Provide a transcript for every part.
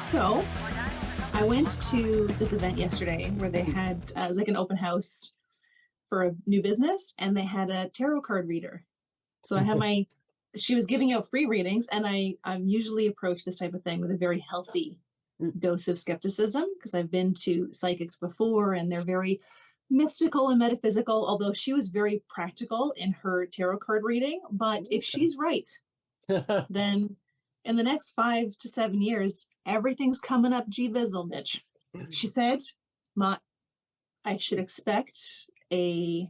So I went to this event yesterday where they had it was like an open house for a new business, and they had a tarot card reader. So I had my she was giving out free readings, and I'm usually approach this type of thing with a very healthy dose of skepticism because I've been to psychics before and they're very mystical and metaphysical, although she was very practical in her tarot card reading. But if she's right, then in the next 5 to 7 years, everything's coming up GVizzle, bitch. She said, I should expect a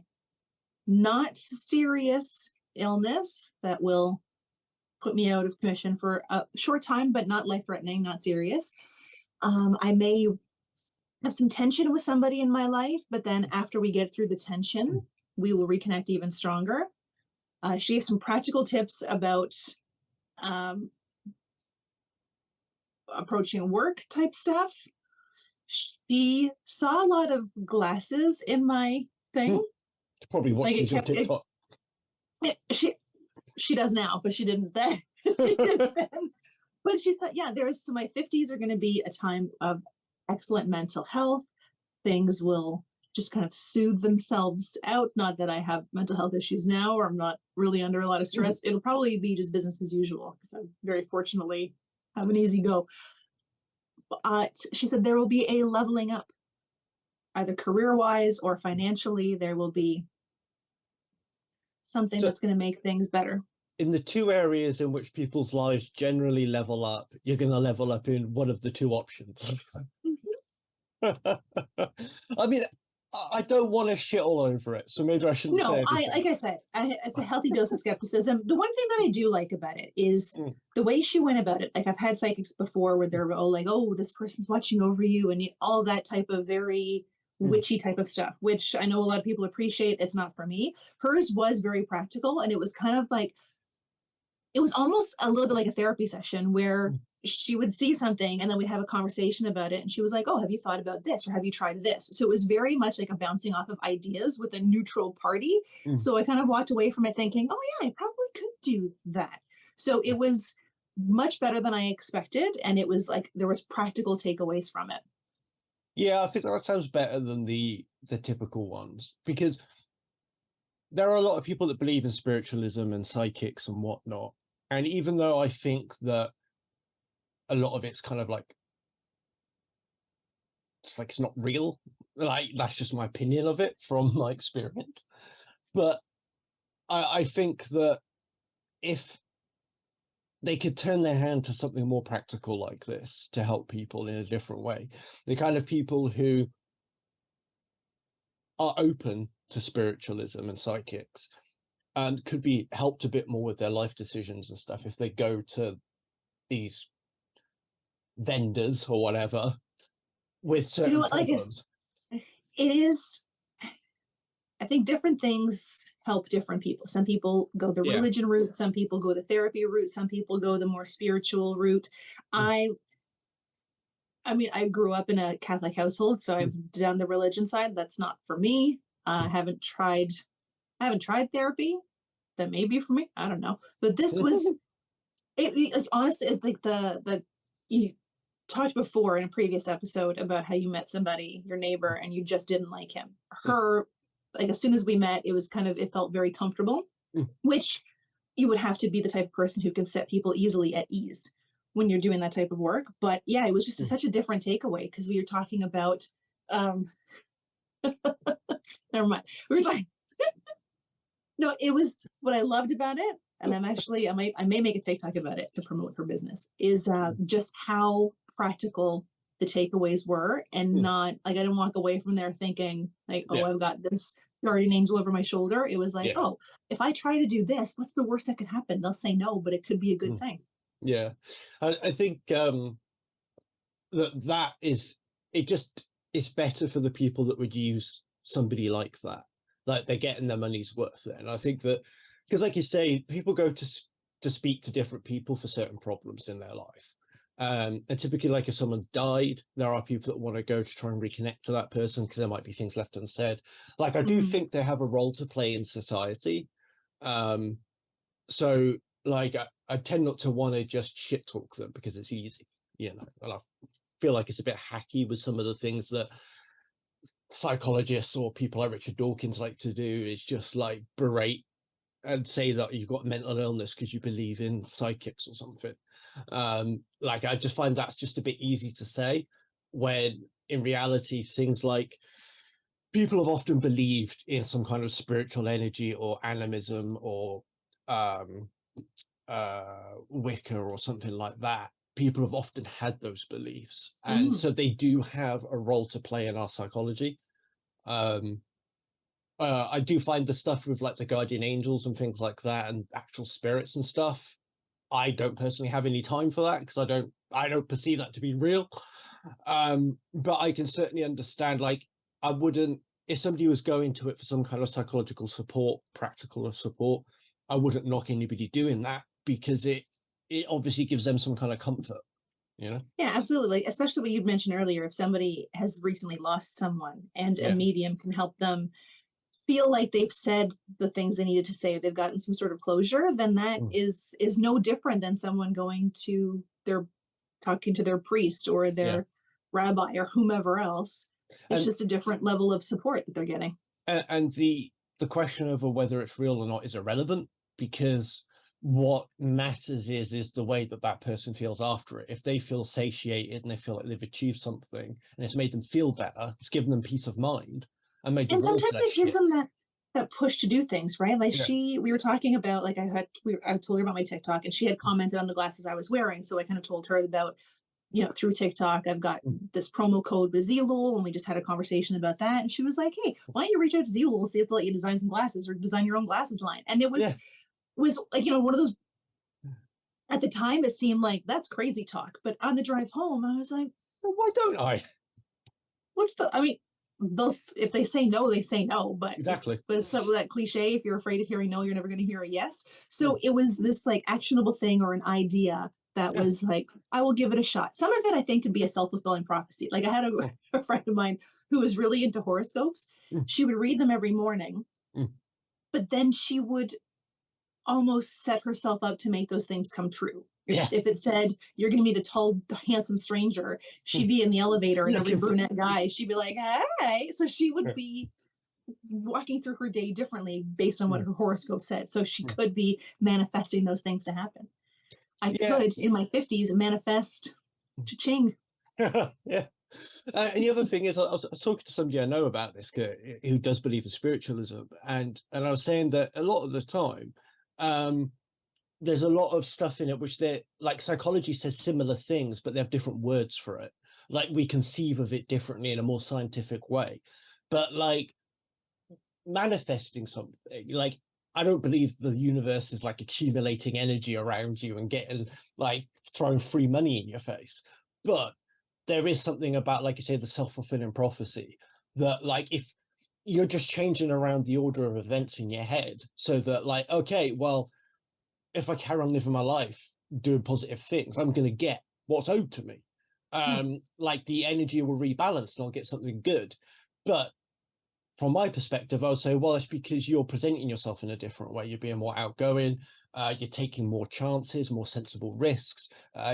not serious illness that will put me out of commission for a short time, but not life-threatening, not serious. I may have some tension with somebody in my life, but then after we get through the tension, we will reconnect even stronger. She gave some practical tips about approaching work type stuff. She saw a lot of glasses in my thing. Probably watches your TikTok. She does now, but she didn't then. But she thought, yeah, so my 50s are going to be a time of excellent mental health. Things will just kind of soothe themselves out. Not that I have mental health issues now, or I'm not really under a lot of stress. It'll probably be just business as usual because I very fortunately have an easy go. But she said there will be a leveling up, either career-wise or financially. There will be something that's going to make things better. In the two areas in which people's lives generally level up, you're going to level up in one of the two options. I mean, I don't want to shit all over it, so maybe I shouldn't say anything. Like I said, it's a healthy dose of skepticism. The one thing that I do like about it is the way she went about it. Like, I've had psychics before where they're all like, oh, this person's watching over you, and all that type of very witchy type of stuff, which I know a lot of people appreciate. It's not for me. Hers was very practical, and it was kind of like, it was almost a little bit like a therapy session where she would see something and then we'd have a conversation about it. And she was like, oh, have you thought about this? Or have you tried this? So it was very much like a bouncing off of ideas with a neutral party. So I kind of walked away from it thinking, oh yeah, I probably could do that. So it was much better than I expected. And it was like, there was practical takeaways from it. Yeah, I think that sounds better than the typical ones, because there are a lot of people that believe in spiritualism and psychics and whatnot. And even though I think that a lot of it's kind of like, it's not real, like, that's just my opinion of it from my experience. But I think that if they could turn their hand to something more practical like this to help people in a different way, the kind of people who are open to spiritualism and psychics and could be helped a bit more with their life decisions and stuff if they go to these vendors or whatever with certain problems. It is, I think different things help different people. Some people go the religion route, some people go the therapy route, some people go the more spiritual route. I mean, I grew up in a Catholic household, so I've done the religion side. That's not for me. I haven't tried therapy. That may be for me. I don't know. But this was, honestly, like you talked before in a previous episode about how you met somebody, your neighbor, and you just didn't like him. Her, like, as soon as we met, it felt very comfortable, which you would have to be the type of person who can set people easily at ease when you're doing that type of work. But yeah, it was just such a different takeaway because we were talking about, never mind. We were talking, no, it was what I loved about it. And I may make a TikTok about it to promote her business, is just how practical the takeaways were, and not like, I didn't walk away from there thinking like, oh, I've got this guardian angel over my shoulder. It was like, oh, if I try to do this, what's the worst that could happen? They'll say no, but it could be a good thing. Yeah. I think that is, it just is better for the people that would use somebody like that. Like, they're getting their money's worth there. And I think that, because like you say, people go to speak to different people for certain problems in their life. And typically, like, if someone's died, there are people that want to go to try and reconnect to that person because there might be things left unsaid. Like, I do think they have a role to play in society. So, like, I tend not to want to just shit talk them because it's easy. you know, and I feel like it's a bit hacky with some of the things that psychologists or people like Richard Dawkins like to do, is just like berate and say that you've got mental illness because you believe in psychics or something. Like, I just find that's just a bit easy to say, when in reality, things like people have often believed in some kind of spiritual energy or animism or Wicca or something like that. People have often had those beliefs, and so they do have a role to play in our psychology. I do find the stuff with like the guardian angels and things like that and actual spirits and stuff, I don't personally have any time for that, because I don't perceive that to be real. But I can certainly understand, like, I wouldn't, if somebody was going to it for some kind of psychological support, practical support, I wouldn't knock anybody doing that, because it obviously gives them some kind of comfort, you know? Yeah, absolutely. Especially what you mentioned earlier, if somebody has recently lost someone and a medium can help them feel like they've said the things they needed to say, they've gotten some sort of closure, then that is no different than someone going to their talking to their priest or their rabbi or whomever else. It's just a different level of support that they're getting. And the question over whether it's real or not is irrelevant, because what matters is the way that that person feels after it. If they feel satiated and they feel like they've achieved something and it's made them feel better, it's given them peace of mind and made them And sometimes it gives them that push to do things, right? Like we were talking about, like I told her about my TikTok, and she had commented on the glasses I was wearing. So I kind of told her about, you know, through TikTok, I've got this promo code with GVizzle, and we just had a conversation about that. And she was like, "Hey, why don't you reach out to GVizzle, see if they'll let you design some glasses or design your own glasses line?" And it was like, you know, one of those, at the time it seemed like that's crazy talk, but on the drive home I was like, well, why don't I? I mean, if they say no, they say no, but exactly. But some of that cliche, if you're afraid of hearing no, you're never going to hear a yes. So it was this like actionable thing or an idea that was like, I will give it a shot. Some of it I think could be a self-fulfilling prophecy. Like, I had a friend of mine who was really into horoscopes. She would read them every morning, but then she would almost set herself up to make those things come true. If it said you're going to meet a tall, handsome stranger, she'd be in the elevator, and every brunette guy, she'd be like, "Hey!" So she would be walking through her day differently based on what her horoscope said. So she could be manifesting those things to happen. I could, in my 50s, manifest cha-ching. And the other thing is, I was talking to somebody I know about this who does believe in spiritualism, and I was saying that a lot of the time, there's a lot of stuff in it which they're like, psychology says similar things, but they have different words for it. Like, we conceive of it differently in a more scientific way. But like, manifesting something, like, I don't believe the universe is like accumulating energy around you and getting like throwing free money in your face. But there is something about, like you say, the self-fulfilling prophecy, that like, if you're just changing around the order of events in your head, so that like, okay, well, if I carry on living my life doing positive things, I'm going to get what's owed to me. Like, the energy will rebalance and I'll get something good. But from my perspective, I would say, well, it's because you're presenting yourself in a different way. You're being more outgoing. You're taking more chances, more sensible risks.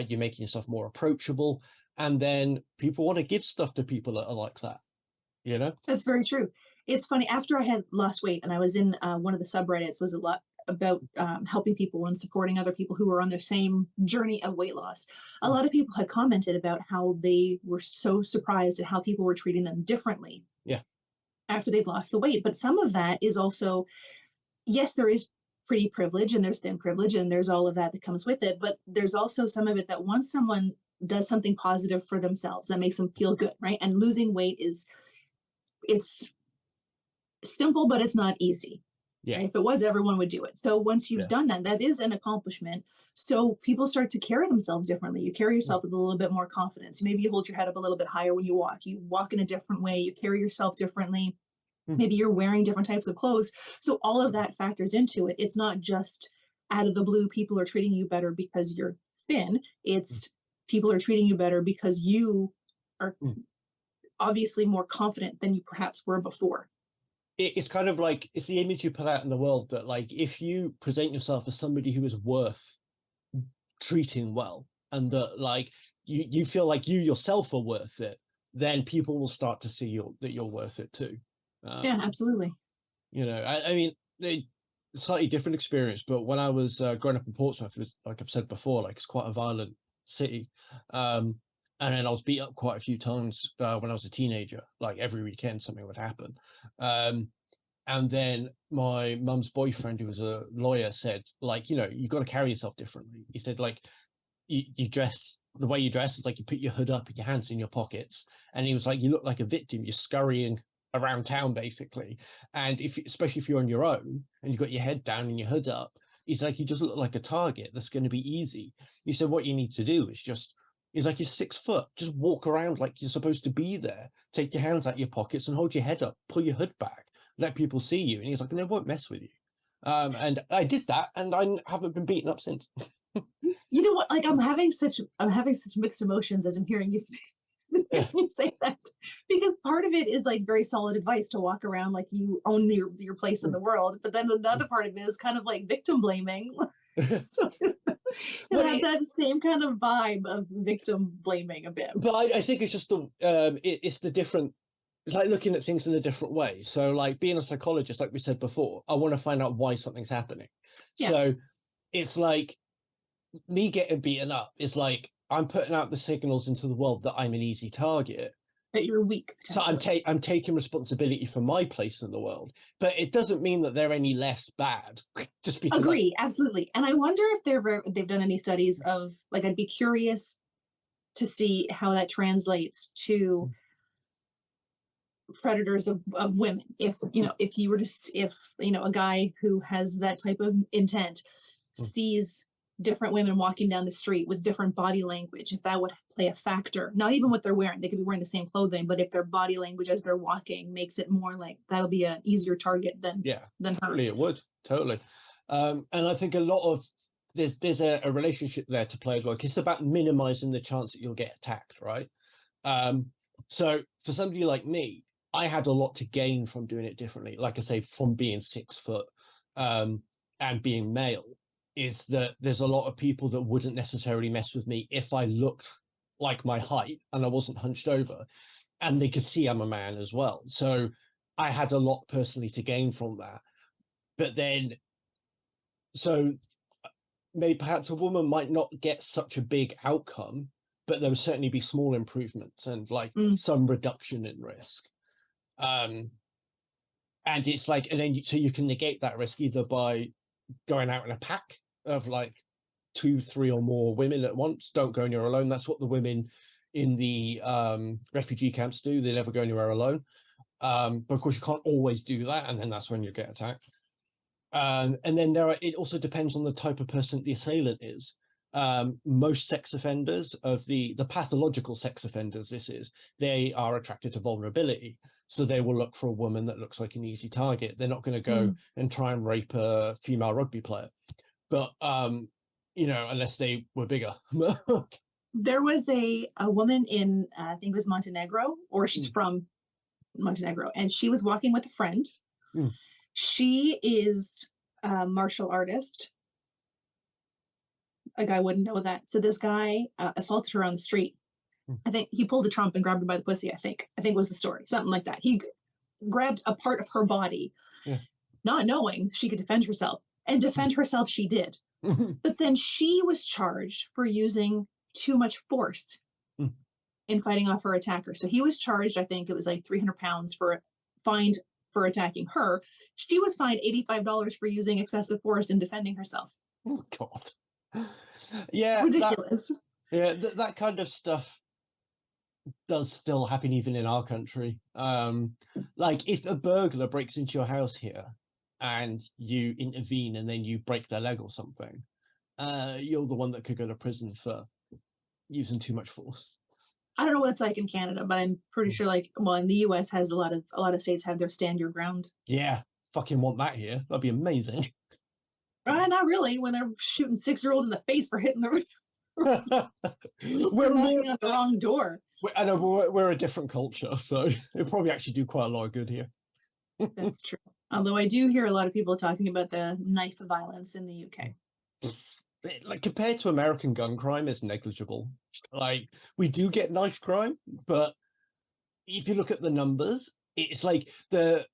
You're making yourself more approachable. And then people want to give stuff to people that are like that, you know? That's very true. It's funny, after I had lost weight and I was in one of the subreddits, was a lot about helping people and supporting other people who were on their same journey of weight loss. A lot of people had commented about how they were so surprised at how people were treating them differently after they'd lost the weight. But some of that is also, yes, there is pretty privilege, and there's thin privilege, and there's all of that that comes with it. But there's also some of it that once someone does something positive for themselves, that makes them feel good, right? And losing weight it's simple, but it's not easy. Right? If it was, everyone would do it. So once you've done that, that is an accomplishment. So people start to carry themselves differently. You carry yourself with a little bit more confidence. Maybe you hold your head up a little bit higher when you walk. You walk in a different way. You carry yourself differently. Maybe you're wearing different types of clothes. So all of that factors into it. It's not just out of the blue, people are treating you better because you're thin. It's people are treating you better because you are obviously more confident than you perhaps were before. It's kind of like, it's the image you put out in the world, that like, if you present yourself as somebody who is worth treating well, and that like you feel like you yourself are worth it, then people will start to see that you're worth it too. Yeah, absolutely. You know, I mean, slightly different experience, but when I was growing up in Portsmouth, it was, like I've said before, like it's quite a violent city. And then I was beat up quite a few times when I was a teenager. Like every weekend, something would happen. And then my mum's boyfriend, who was a lawyer, said, like, you know, you've got to carry yourself differently. He said, like, you dress, the way you dress is like you put your hood up and your hands in your pockets. And he was like, you look like a victim. You're scurrying around town, basically. And especially if you're on your own and you've got your head down and your hood up, he's like, you just look like a target. That's going to be easy. He said, what you need to do is just, he's like, you're 6 foot. Just walk around like you're supposed to be there. Take your hands out your pockets and hold your head up. Pull your hood back. Let people see you. And he's like, and they won't mess with you. And I did that, and I haven't been beaten up since. You know what? Like I'm having such mixed emotions as I'm hearing you say that, because part of it is like very solid advice to walk around like you own your place in the world, but then another part of it is kind of like victim blaming. So it has that same kind of vibe of victim blaming a bit. But I think it's just it's the different. It's like looking at things in a different way. So like being a psychologist, like we said before, I want to find out why something's happening. Yeah. So it's like me getting beaten up is like I'm putting out the signals into the world that I'm an easy target. That you're weak. So I'm taking responsibility for my place in the world. But it doesn't mean that they're any less bad. Just because agree, absolutely. And I wonder if they've done any studies of, like, I'd be curious to see how that translates to predators of women. If you know, if you were to, if you know, a guy who has that type of intent sees different women walking down the street with different body language, if that would play a factor, not even what they're wearing, they could be wearing the same clothing, but if their body language as they're walking makes it more like that'll be an easier target than totally her. It would totally. And I think a lot of there's a relationship there to play as well. It's about minimizing the chance that you'll get attacked, right? So for somebody like me, I had a lot to gain from doing it differently. Like I say, from being 6 foot and being male, is that there's a lot of people that wouldn't necessarily mess with me if I looked like my height and I wasn't hunched over, and they could see I'm a man as well. So I had a lot personally to gain from that. But then, so maybe perhaps a woman might not get such a big outcome, but there would certainly be small improvements and like some reduction in risk. And it's like, and then so you can negate that risk either by going out in a pack of like 2, 3 or more women at once. Don't go anywhere alone. That's what the women in the refugee camps do. They never go anywhere alone. But of course you can't always do that, and then that's when you get attacked. And then it also depends on the type of person the assailant is. Most sex offenders, of the pathological sex offenders, they are attracted to vulnerability. So they will look for a woman that looks like an easy target. They're not going to go and try and rape a female rugby player. But, you know, unless they were bigger. There was a woman in, I think it was Montenegro, or she's from Montenegro, and she was walking with a friend. She is a martial artist. A guy wouldn't know that. So this guy assaulted her on the street. I think he pulled a trump and grabbed her by the pussy. I think was the story, something like that. He grabbed a part of her body, not knowing she could defend herself, and defend herself she did. But then she was charged for using too much force in fighting off her attacker. So he was charged, I think it was like 300 pounds fined for attacking her. She was fined $85 for using excessive force in defending herself. Oh God. Yeah, ridiculous. That kind of stuff does still happen even in our country. Like if a burglar breaks into your house here and you intervene and then you break their leg or something, you're the one that could go to prison for using too much force. I don't know what it's like in Canada, but I'm pretty sure, like, well, in the US has a lot of states have their stand your ground. Yeah, fucking want that here. That'd be amazing. Not really, when they're shooting 6-year-olds in the face for hitting the roof. We're knocking on the wrong door. I know, but we're a different culture, so it probably actually do quite a lot of good here. That's true. Although I do hear a lot of people talking about the knife violence in the UK. like compared to American gun crime, it's negligible. Like we do get knife crime, but if you look at the numbers, it's like the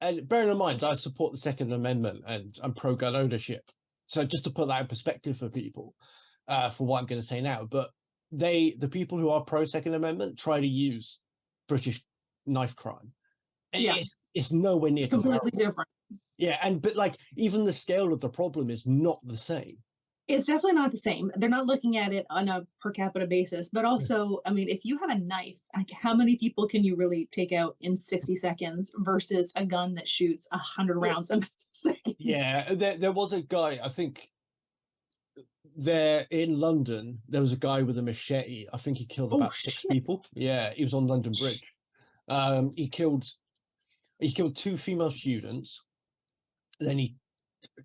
and bearing in mind I support the Second Amendment and I'm pro-gun ownership. So just to put that in perspective for people, for what I'm going to say now, but the people who are pro Second Amendment try to use British knife crime. And Yeah. it's nowhere near It's completely comparable. different. Yeah, but like even the scale of the problem is not the same. It's definitely not the same. They're not looking at it on a per capita basis, but also, I mean, if you have a knife, like how many people can you really take out in 60 seconds versus a gun that shoots 100 rounds in seconds? Yeah, there was a guy, I think there in London, there was a guy with a machete. I think he killed Oh, about 6 shit. people. Yeah, he was on London Bridge. He killed 2 female students. Then he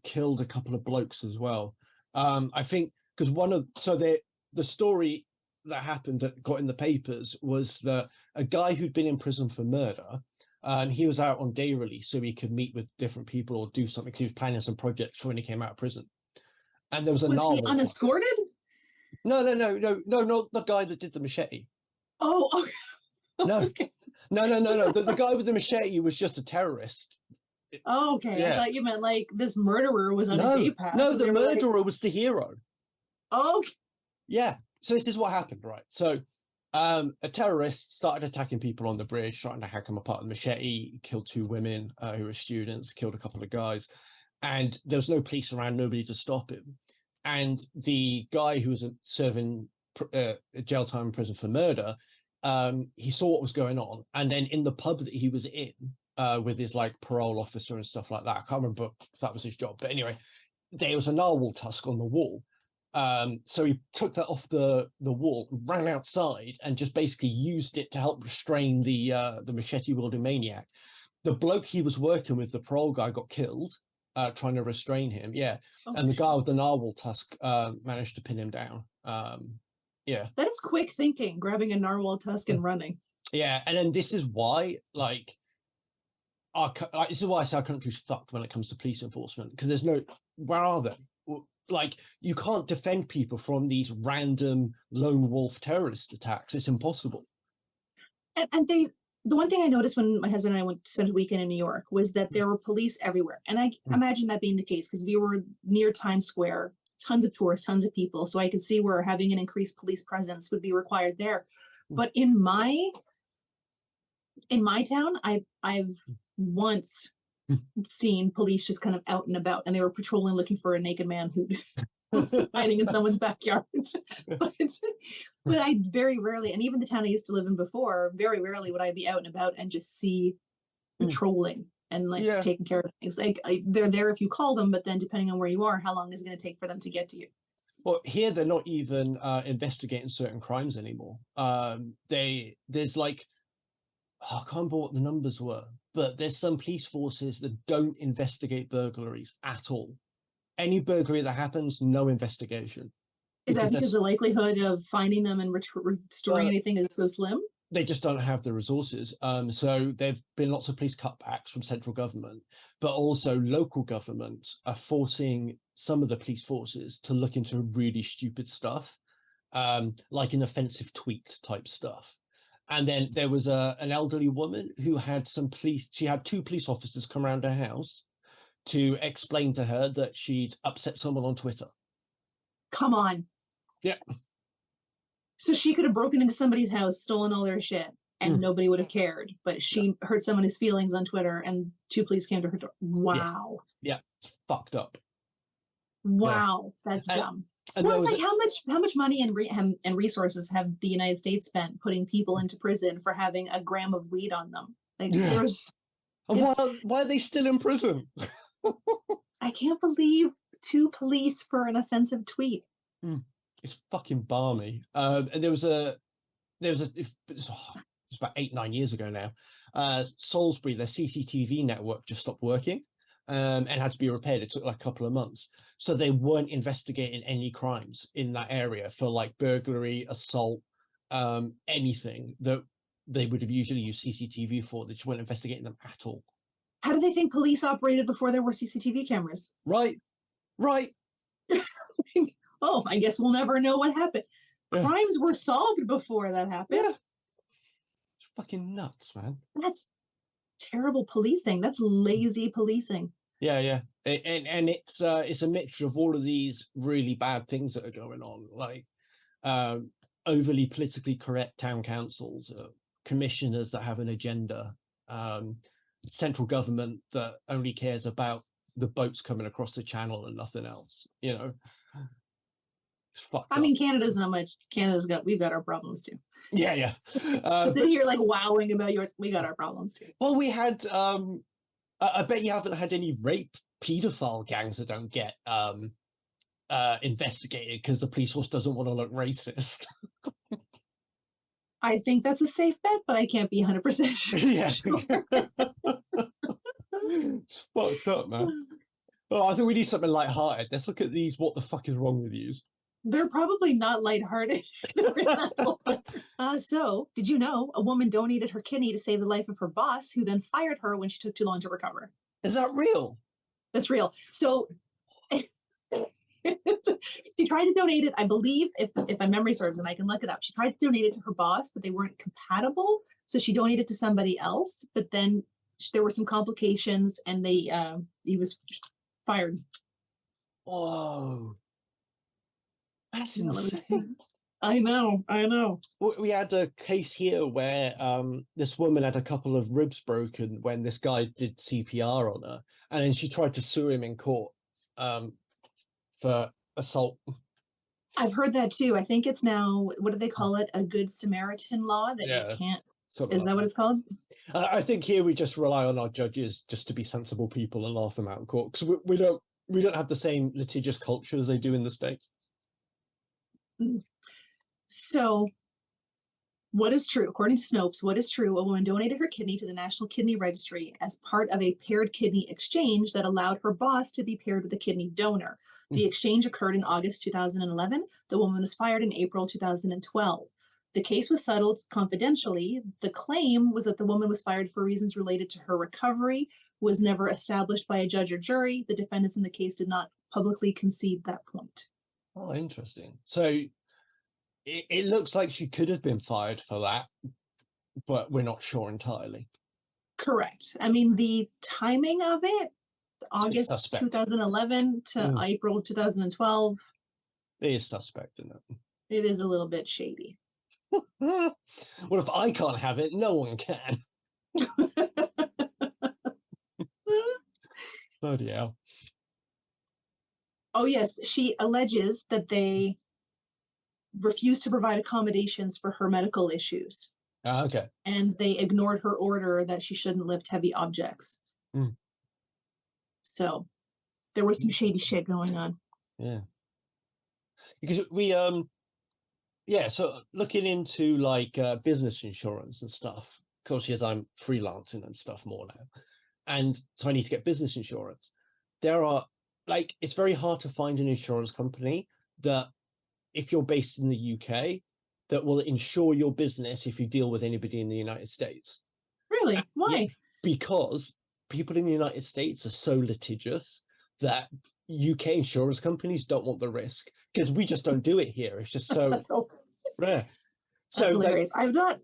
killed a couple of blokes as well. I think because the story that happened that got in the papers was that a guy who'd been in prison for murder, he was out on day release so he could meet with different people or do something. 'Cause he was planning some projects for when he came out of prison. And there was a Was he narwhal tusk. unescorted? No, not the guy that did the machete. Oh, okay. No, Okay. no. The guy with the machete was just a terrorist. Oh, okay. I Yeah. thought you meant like this murderer was on a day pass. No, and the they were like, murderer was the hero. oh, okay. Yeah. So this is what happened, right? So a terrorist started attacking people on the bridge, trying to hack them apart with machete, killed 2 women who were students, killed a couple of guys, and there was no police around, nobody to stop him. And the guy who was serving jail time in prison for murder, he saw what was going on, and then in the pub that he was in with his like parole officer and stuff like that, I can't remember if that was his job, but anyway, there was a narwhal tusk on the wall. So he took that off the wall, ran outside, and just basically used it to help restrain the machete wielding maniac. The bloke he was working with, the parole guy, got killed trying to restrain him. Yeah, Oh, and the guy with the narwhal tusk managed to pin him down. Yeah, that is quick thinking, grabbing a narwhal tusk and running. yeah, and then this is why, like, this is why I say our country's fucked when it comes to police enforcement, because there's no, where are they? Like, you can't defend people from these random lone wolf terrorist attacks. It's impossible. And the one thing I noticed when my husband and I went to spend a weekend in New York was that there were police everywhere. And I imagine that being the case because we were near Times Square, tons of tourists, tons of people. So I could see where having an increased police presence would be required there. But in my town, I've once seen police just kind of out and about, and they were patrolling looking for a naked man who was hiding in someone's backyard. but I very rarely, and even the town I used to live in before, very rarely would I be out and about and just see patrolling and like taking care of things. Like they're there if you call them, but then depending on where you are, how long is it going to take for them to get to you? Well, here they're not even investigating certain crimes anymore. There's like, I can't remember what the numbers were, but there's some police forces that don't investigate burglaries at all. Any burglary that happens, no investigation. Is that because the likelihood of finding them and restoring anything is so slim? They just don't have the resources. So there've been lots of police cutbacks from central government, but also local government are forcing some of the police forces to look into really stupid stuff, like an offensive tweet type stuff. And then there was an elderly woman who had she had 2 police officers come around her house to explain to her that she'd upset someone on Twitter. Come on. Yeah. So she could have broken into somebody's house, stolen all their shit, and nobody would have cared. But she hurt someone's feelings on Twitter, and 2 police came to her door. Wow. Yeah, it's fucked up. Wow, that's dumb. And well, it's like how much money and resources have the United States spent putting people into prison for having a gram of weed on them? Like there's. And why are they still in prison? I can't believe 2 police for an offensive tweet. It's fucking balmy. And it's about 8-9 years ago now. Salisbury, their CCTV network just stopped working and had to be repaired. It took like a couple of months. So they weren't investigating any crimes in that area for like burglary, assault, anything that they would have usually used CCTV for. They just weren't investigating them at all. How do they think police operated before there were CCTV cameras? Right. Oh, I guess we'll never know what happened. Yeah. Crimes were solved before that happened. Yeah. It's fucking nuts, man. That's terrible policing. That's lazy policing. Yeah. And it's a mixture of all of these really bad things that are going on, like overly politically correct town councils, commissioners that have an agenda, central government that only cares about the boats coming across the channel and nothing else. You know, it's fucked I up. mean, Canada's not much. We've got our problems too. Yeah. I'm sitting here like wowing about yours. We got our problems too. Well, we had. I bet you haven't had any rape pedophile gangs that don't get investigated because the police force doesn't want to look racist. I think that's a safe bet, but I can't be 100% sure. Yeah. It's fucked up, man. Oh, I think we need something lighthearted. Let's look at these. What the fuck is wrong with you? They're probably not lighthearted. So, did you know a woman donated her kidney to save the life of her boss, who then fired her when she took too long to recover? Is that real? That's real. So, she tried to donate it, I believe, if my memory serves, and I can look it up. She tried to donate it to her boss, but they weren't compatible. So she donated to somebody else, but then there were some complications, and he was fired. Whoa. That's insane. I know. We had a case here where this woman had a couple of ribs broken when this guy did CPR on her, and then she tried to sue him in court for assault. I've heard that too. I think it's now, what do they call it? A Good Samaritan law that you can't. Is that what it's called? I think here we just rely on our judges just to be sensible people and laugh them out in court, because we don't have the same litigious culture as they do in the States. So, what is true? According to Snopes, what is true? A woman donated her kidney to the National Kidney Registry as part of a paired kidney exchange that allowed her boss to be paired with a kidney donor. The exchange occurred in August 2011. The woman was fired in April 2012. The case was settled confidentially. The claim was that the woman was fired for reasons related to her recovery, was never established by a judge or jury. The defendants in the case did not publicly concede that point. Oh, interesting. So it looks like she could have been fired for that, but we're not sure entirely. Correct. I mean, the timing of it, August 2011 to April 2012. It is suspect, isn't it? It is a little bit shady. Well, if I can't have it, no one can. Bloody hell. Oh, yes. She alleges that they refused to provide accommodations for her medical issues. Okay. And they ignored her order that she shouldn't lift heavy objects. So there was some shady shit going on. Yeah. Because we so looking into like business insurance and stuff, because as I'm freelancing and stuff more now, and so I need to get business insurance. There are it's very hard to find an insurance company that, if you're based in the UK, that will insure your business if you deal with anybody in the United States. Really? Why? Yeah, because people in the United States are so litigious that UK insurance companies don't want the risk, because we just don't do it here. It's just so rare. So hilarious. I've not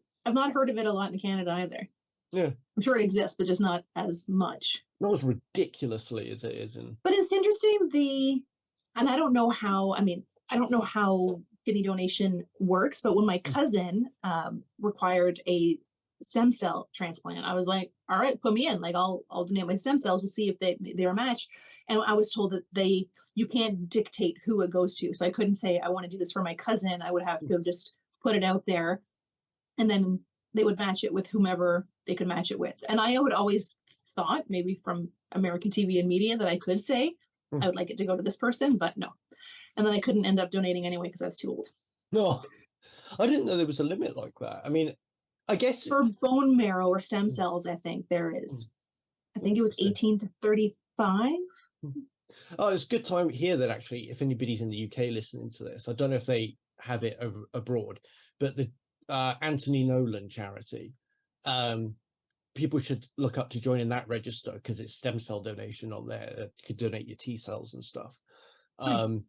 heard of it a lot in Canada either. Yeah. I'm sure it exists, but just not as much. Not as ridiculously as it is in. But it's interesting, and I don't know how kidney donation works, but when my cousin required a stem cell transplant, I was like, all right, put me in. Like, I'll donate my stem cells. We'll see if they're a match. And I was told that you can't dictate who it goes to. So I couldn't say, I want to do this for my cousin. I would have to have just put it out there, and then they would match it with whomever they could match it with. And I would always thought, maybe from American TV and media, that I could say, I would like it to go to this person, but no. And then I couldn't end up donating anyway because I was too old. No, I didn't know there was a limit like that. I mean, I guess for bone marrow or stem cells, I think there is. I think it was 18 to 35. Oh, it's a good time here that actually, if anybody's in the UK listening to this, I don't know if they have it over abroad, but the Anthony Nolan charity, people should look up to join in that register, because it's stem cell donation on there. You could donate your T cells and stuff. Nice.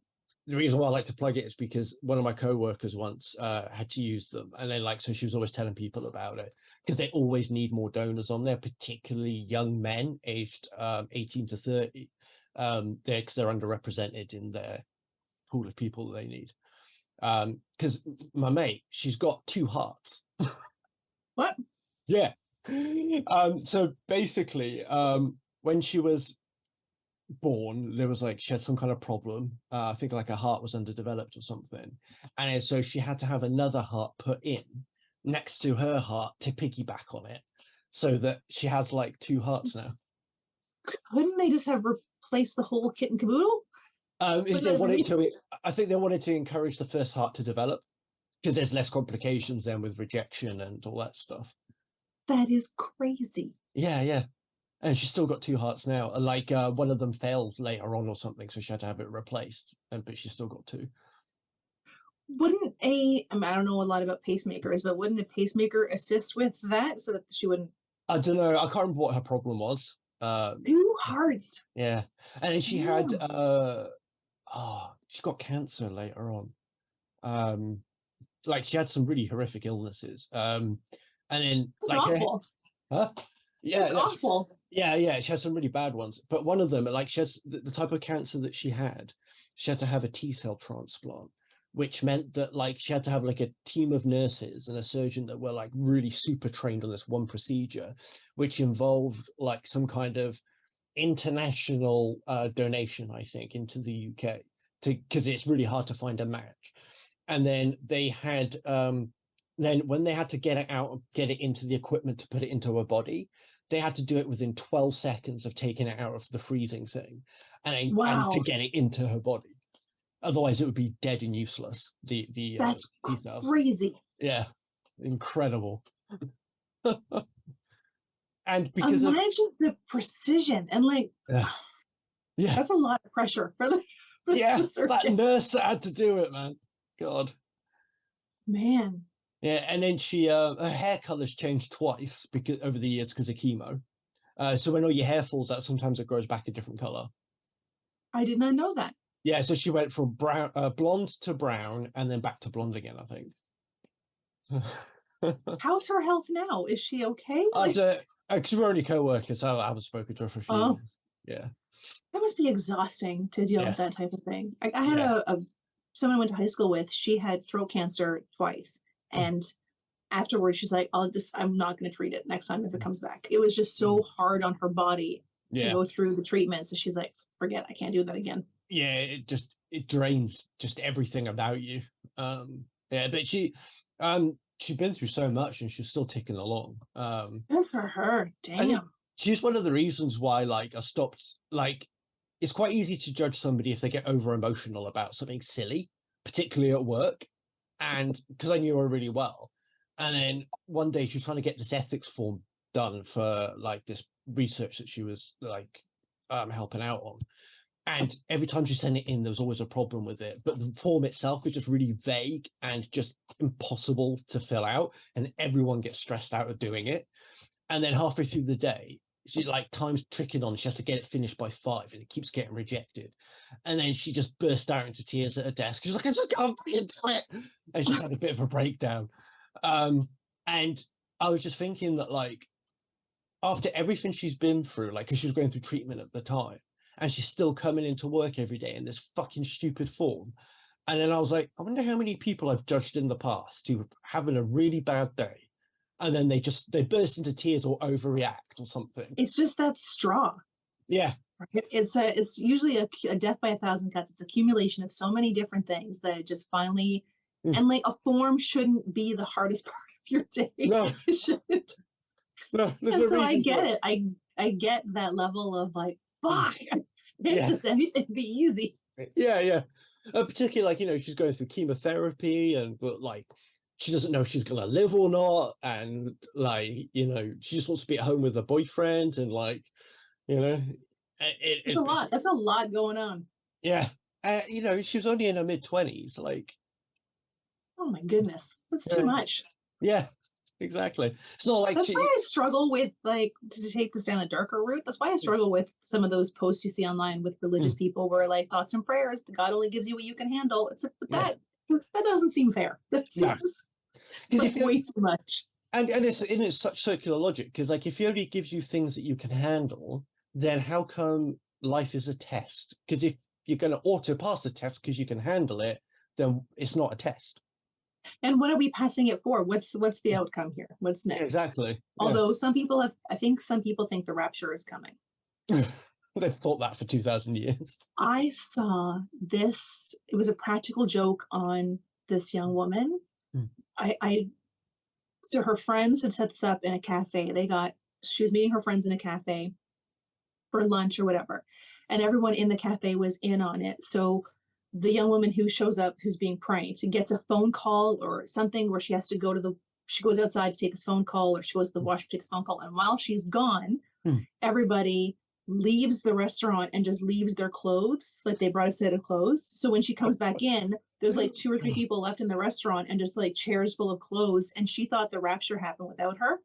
the reason why I like to plug it is because one of my co-workers once had to use them, and then so she was always telling people about it because they always need more donors on there, particularly young men aged 18 to 30, because they're underrepresented in their pool of people that they need. Because my mate, she's got 2 hearts. What? Yeah. So basically, when she was born, there was she had some kind of problem. I think her heart was underdeveloped or something, and so she had to have another heart put in next to her heart to piggyback on it, so that she has 2 hearts now. Couldn't they just have replaced the whole kit and caboodle? If they wanted to, I think they wanted to encourage the first heart to develop because there's less complications then with rejection and all that stuff. That is crazy. Yeah. And she's still got 2 hearts now. One of them failed later on or something, so she had to have it replaced. But she's still got 2. Wouldn't I don't know a lot about pacemakers, but wouldn't a pacemaker assist with that so that she wouldn't? I don't know. I can't remember what her problem was. 2 hearts. Yeah, and then she had she got cancer later on. She had some really horrific illnesses. And then That's awful. huh? Yeah, that's awful. Yeah, she had some really bad ones. But one of them, she has the type of cancer that she had to have a T-cell transplant, which meant that she had to have a team of nurses and a surgeon that were really super trained on this one procedure, which involved some kind of international donation, I think, into the UK, because it's really hard to find a match. And then they had then when they had to get it out, get it into the equipment to put it into her body, they had to do it within 12 seconds of taking it out of the freezing thing, and to get it into her body. Otherwise, it would be dead and useless. That's T-cells. crazy. Yeah, incredible. And because imagine the precision and yeah, that's a lot of pressure for the that nurse had to do it, man. God, man. Yeah, and then she her hair color's changed twice because over the years because of chemo. So when all your hair falls out, sometimes it grows back a different color. I did not know that. Yeah, so she went from blonde to brown and then back to blonde again, I think. How's her health now? Is she okay? Because we're only co-workers, so I haven't spoken to her for a few years. Yeah. That must be exhausting to deal with that type of thing. I had someone I went to high school with, she had throat cancer twice. And afterwards, she's like, I'm not going to treat it next time if it comes back. It was just so hard on her body to go through the treatment. So she's like, forget, I can't do that again. Yeah, it drains just everything about you. But she's been through so much and she's still ticking along. Good for her. Damn. She's one of the reasons why I stopped, it's quite easy to judge somebody if they get over emotional about something silly, particularly at work. And because I knew her really well. And then one day she was trying to get this ethics form done for this research that she was helping out on. And every time she sent it in, there was always a problem with it. But the form itself is just really vague and just impossible to fill out. And everyone gets stressed out of doing it. And then halfway through the day, she time's tricking on. She has to get it finished by 5 and it keeps getting rejected. And then she just burst out into tears at her desk. She's like, I just can't do it. And she had a bit of a breakdown. And I was just thinking that after everything she's been through, because she was going through treatment at the time, and she's still coming into work every day in this fucking stupid form. And then I was like, I wonder how many people I've judged in the past who having a really bad day. And then they burst into tears or overreact or something. It's just that straw. Yeah. It's usually a death by 1,000 cuts. It's accumulation of so many different things that it just finally, and a form shouldn't be the hardest part of your day. No. It shouldn't. No. And so I get it. I get that level of fuck. Does anything be easy? Yeah. Particularly, she's going through chemotherapy and she doesn't know if she's gonna live or not, and she just wants to be at home with her boyfriend, and it's a lot. That's a lot going on. Yeah, she was only in her mid-20s. Oh my goodness, that's too much. Yeah, exactly. It's not like That's why I struggle with, like, to take this down a darker route. That's why I struggle with some of those posts you see online with religious people where, like, thoughts and prayers, God only gives you what you can handle. It's like, but yeah, that doesn't seem fair. That no, seems because like if you way too much. and it's such circular logic, because like if he only gives you things that you can handle, then how come life is a test? Because if you're going to auto pass the test because you can handle it, then it's not a test. And what are we passing it for? What's the outcome here? What's Yeah, next? exactly. Although some people I think some people think the rapture is coming. They've thought that for 2,000 years. I saw this, it was a practical joke on this young woman. I so her friends had set this up in a cafe. She was meeting her friends in a cafe for lunch or whatever, and everyone in the cafe was in on it. So the young woman who shows up, who's being pranked, gets a phone call or something where she has to she goes outside to take this phone call, or she goes to the washroom to take this phone call. And while she's gone, everybody leaves the restaurant and just leaves their clothes, like they brought a set of clothes. So when she comes back in, there's like 2 or 3 people left in the restaurant and just like chairs full of clothes. And she thought the rapture happened without her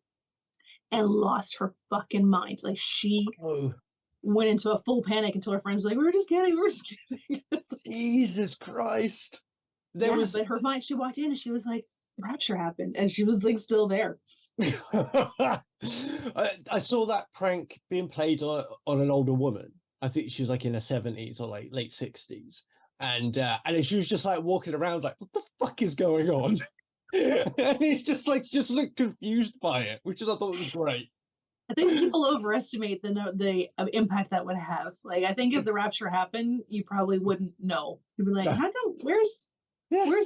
and lost her fucking mind. Like she went into a full panic until her friends were like, we were just kidding. Like, Jesus Christ. But her mind, she walked in and she was like, the rapture happened. And she was like still there. I saw that prank being played on an older woman. I think she was like in her 70s or like late 60s. And she was just like walking around like, what the fuck is going on? And it's just looked confused by it, which I thought was great. I think people overestimate the impact that would have. Like, I think if the rapture happened, you probably wouldn't know. You'd be like, how come, where's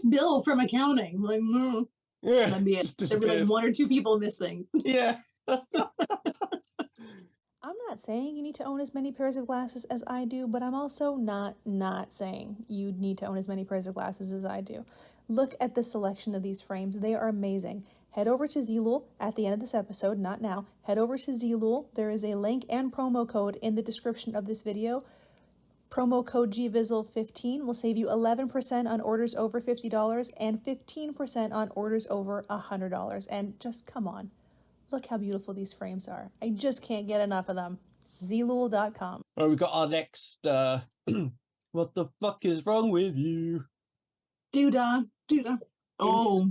Bill from accounting? Like, yeah, that'd be it. There'd be like 1 or 2 people missing. Yeah. I'm not saying you need to own as many pairs of glasses as I do, but I'm also not saying you need to own as many pairs of glasses as I do. Look at the selection of these frames. They are amazing. Head over to GVizzle at the end of this episode, not now. Head over to GVizzle. There is a link and promo code in the description of this video. Promo code GVizzle15 will save you 11% on orders over $50 and 15% on orders over $100. And just come on. Look how beautiful these frames are. I just can't get enough of them. GVizzle.com. Well, we got our next, what the fuck is wrong with you? Doodah. Oh.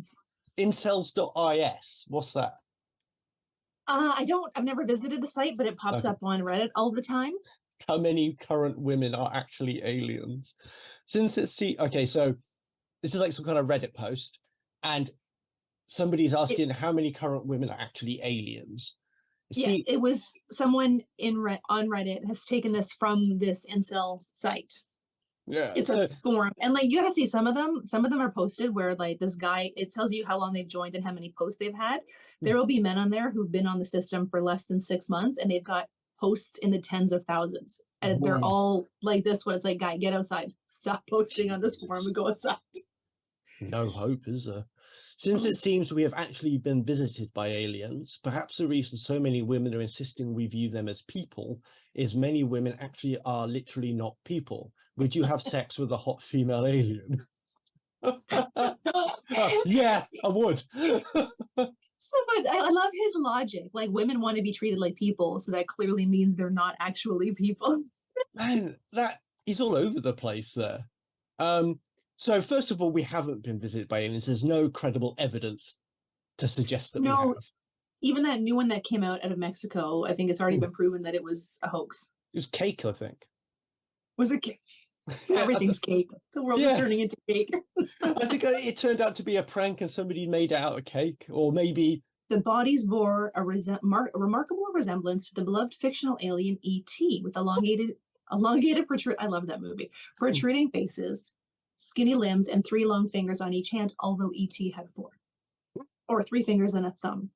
Incels.is. What's that? I've never visited the site, but it pops up on Reddit all the time. How many current women are actually aliens? Since it's okay, so this is like some kind of Reddit post, and somebody's asking how many current women are actually aliens. Yes, it was someone on Reddit has taken this from this incel site. Yeah, it's a forum, and like you gotta see some of them are posted where like this guy, it tells you how long they've joined and how many posts they've had. There will be men on there who've been on the system for less than 6 months and they've got posts in the tens of thousands, and they're all like this one. It's like, guy, get outside, stop posting on this forum and go outside. No hope, is there? Since it seems we have actually been visited by aliens, perhaps the reason so many women are insisting we view them as people is many women actually are literally not people. Would you have sex with a hot female alien? Yeah, I would. But I love his logic. Like, women want to be treated like people, so that clearly means they're not actually people. Man, that is all over the place there. So first of all, we haven't been visited by aliens. There's no credible evidence to suggest that we have. Even that new one that came out of Mexico, I think it's already been proven that it was a hoax. It was cake, I think. Was it cake? Everything's cake. The world is turning into cake. I think it turned out to be a prank and somebody made it out of cake, or maybe... The bodies bore a remarkable resemblance to the beloved fictional alien E.T. with elongated I love that movie. Protruding faces, skinny limbs, and 3 long fingers on each hand, although E.T. had 4. Or 3 fingers and a thumb.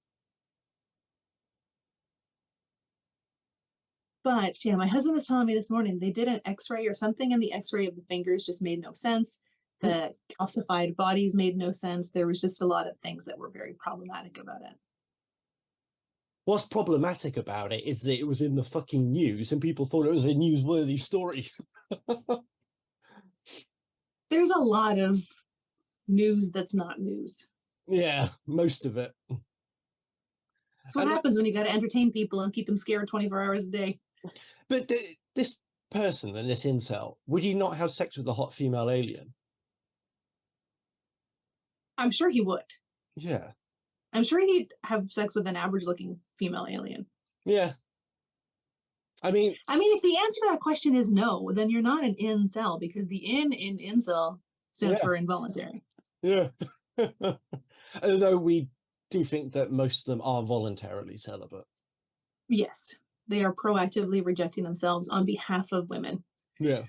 But yeah, my husband was telling me this morning they did an x-ray or something, and the x-ray of the fingers just made no sense. The calcified bodies made no sense. There was just a lot of things that were very problematic about it. What's problematic about it is that it was in the fucking news and people thought it was a newsworthy story. There's a lot of news that's not news. Yeah, most of it. That's what And happens when you got to entertain people and keep them scared 24 hours a day. but this person and this incel, would he not have sex with a hot female alien? I'm sure he would. Yeah. I'm sure he'd have sex with an average-looking female alien. Yeah. I mean, if the answer to that question is no, then you're not an incel, because the in incel stands Yeah. for involuntary. yeah. Although we do think that most of them are voluntarily celibate. Yes, they are proactively rejecting themselves on behalf of women. Yeah.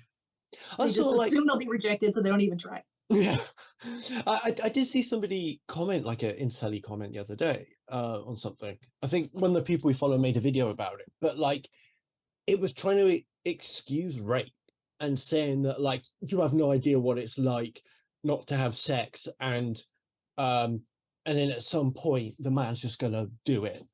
They Also, just like, assume they'll be rejected, so they don't even try. yeah. I did see somebody comment, like an incel comment the other day on something. I think one of the people we follow made a video about it, but like it was trying to excuse rape and saying that like you have no idea what it's like not to have sex, and then at some point the man's just gonna do it